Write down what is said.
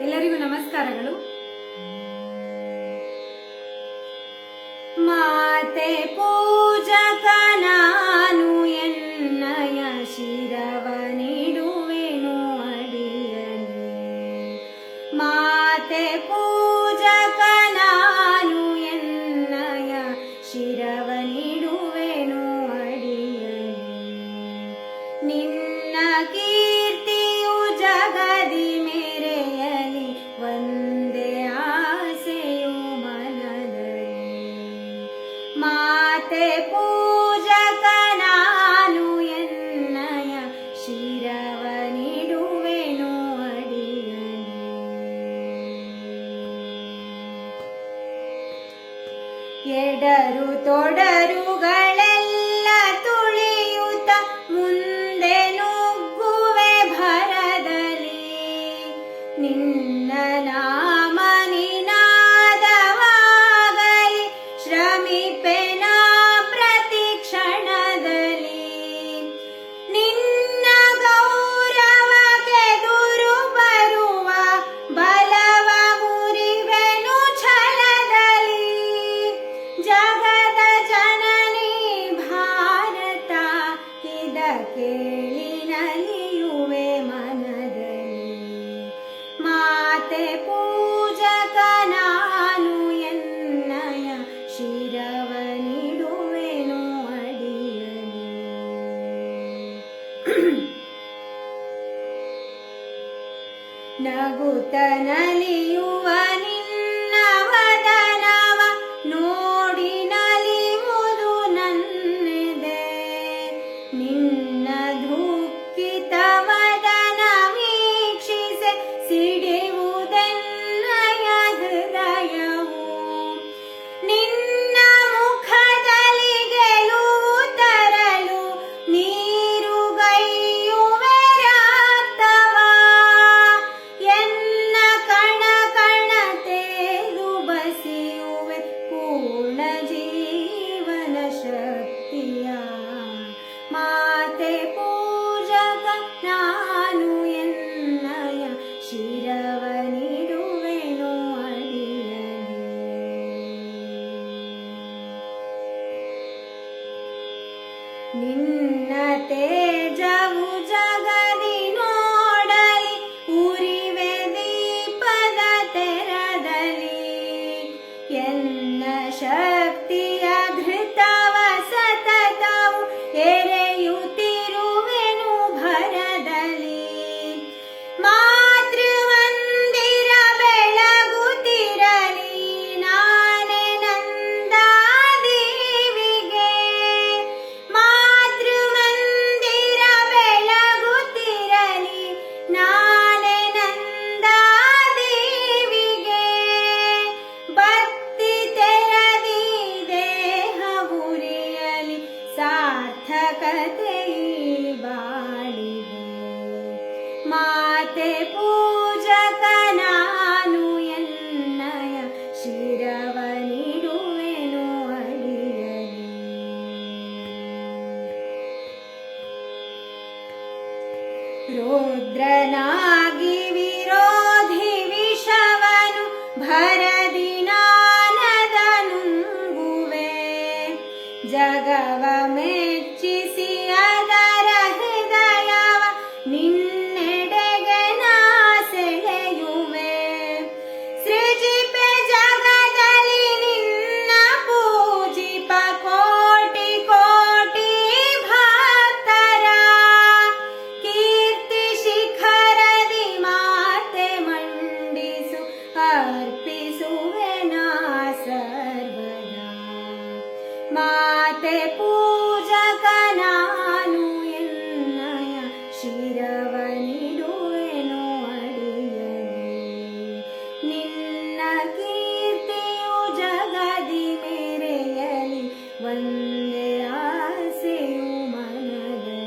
ಎಲ್ಲರಿಗೂ ನಮಸ್ಕಾರಗಳು. ಮಾತೆ ಪೂಜಕ ನಾನು ಎನ್ನಯ ಶಿರವ ನೀಡುವೆನು ಅಡಿಯಲಿ. ಮಾತೆ ಪೂಜಕ ನಾನು ಎನ್ನಯ ಶಿರವ ನೀಡುವೆನು ಅಡಿಯಲಿ. ನಿನ್ನ ಕೀರ್ತಿಯು ಜಗದಿ ಮೇರೆಯಲಿ, ಒಂದೇ ಆಸೆಯು ಮನದಲ್ಲಿ. ಮಾತೆ ಪೂಜಕ ನಾನು ಎನ್ನಯ ಶಿರವ ನೀಡುವೆನು ಅಡಿಯಲಿ. ಎಡರು ತೊಡರುಗಳೆಲ್ಲ ತುಳಿಯುತ್ತ ಮುಂದೆ ನುಗ್ಗುವೆ ಭರದಲ್ಲಿ. ನಿನ್ನ ನಾಮ ನಿನಾದವಾಗಲಿ, ಶ್ರಮಿಪೆನ ಪ್ರತಿ ಕ್ಷಣದಲ್ಲಿ. ನಿನ್ನ ಗೌರವಕ್ಕೆದುರು ಬರುವ ಬಲವ ಮುರಿವೆನು ಛಲದಲ್ಲಿ. ಜಗದ ಜನನಿ ಭಾರತ ಇದ ಕೇಳಿ ನಲಿಯುವೆ ಮನದಲ್ಲಿ. ಮಾತೆ ಪೂಜಕ ನಾನು ಎನ್ನಯ ಶಿರವ ನೀಡುವೆನು ಅಡಿಯಲಿ. ನಗುತ್ತ ನಲಿಯುವ ನಿನ್ನ ವದನವ ನೋಡಿ ನಲಿಯುವುದು ನನ್ನೆದೆ. ನಿನ್ನ ದುಃಖಿತ ವದನ ವೀಕ್ಷಿಸೆ ಸಿಡಿಯುವುದೆನ್ನಯ ಹೃದಯವು. ನಿನ್ನ ಮುಖದಲ್ಲಿ ಗೆಲುವು ತರಲು ನೀರುಗೈಯುವೆ ರಕ್ತವ. ಎನ್ನ ಕಣ ಕಣ ತೇಲು ಬಸಿಯುವೆ ಪೂರ್ಣ ಜೀವನ ಶಕ್ತಿಯ. ಮಾತೆ ಪೂಜಕ ನಾನು ಎನ್ನಯ ಶಿರವ ನೀಡುವೆನು ಅಡಿಯಲಿ. ನಿನ್ನ ತೇಜವು ಜಗದಿ ನೋಡಲಿ, ಉರಿವೆ ದೀಪದ ತೆರದಲ್ಲಿ. ಎನ್ನ ಶಕ್ತಿಯ ಘೃತವ ಸತತವು ಎರೆಯುತ್ತಿರುವೆನು ಭರದಲ್ಲಿ. ಮಾತೃಮಂದಿರ ಬೆಳಗುತ್ತಿರಲಿ, ನಾನೇ ನಂದಾದೇವಿಗೆ. ಮಾತೃಮಂದಿರ ಬೆಳಗುತ್ತಿರಲಿ, ನಾನೇ ನಂದಾದೇವಿಗೆ. ಭಕ್ತಿ ತೆರದಿ ದೇಹ ಉರಿಯಲಿ, ಸಾರ್ಥಕತೆ ಬಾಳಿದೆ. ಮಾತೆ ಪೂಜಕ ನಾನು ಎನ್ನಯ ಶಿರವ ನೀಡುವೆನು ಅಡಿಯಲಿ. ರುದ್ರನಾಗಿ ವಿರೋಧಿ ವಿಷವನು ಭರದಿ ನಾನದ ನುಂಗುವೆ. ಜಗವ ಮೆಚ್ಚಿಸಿ ಅದರ ಹೃದಯವ ನಿನ್ನೆಡೆಗೆ ನಾ ಸೆಳೆಯುವೆ. ಸೃಜಿಪೆ ಜಗದಲ್ಲಿ ನಿನ್ನ ಪೂಜಿಪ ಕೋಟಿ ಕೋಟಿ ಭಕ್ತರ. ಕೀರ್ತಿ ಶಿಖರದಿ ಮಾತೆ ಮಂಡಿಸು, ಅರ್ಪಿಸುವೆ ನಾ ಸರ್ವದಾ. ಮಾತೆ ಪೂಜಕ ನಾನು ಎನ್ನಯ ಶಿರವ ನೀಡುವೆನು ಅಡಿಯಲಿ. ನಿನ್ನ ಕೀರ್ತಿಯು ಜಗದಿ ಮೇರೆಯಲಿ, ಒಂದೇ ಆಸೆಯು ಮನದಲ್ಲಿ.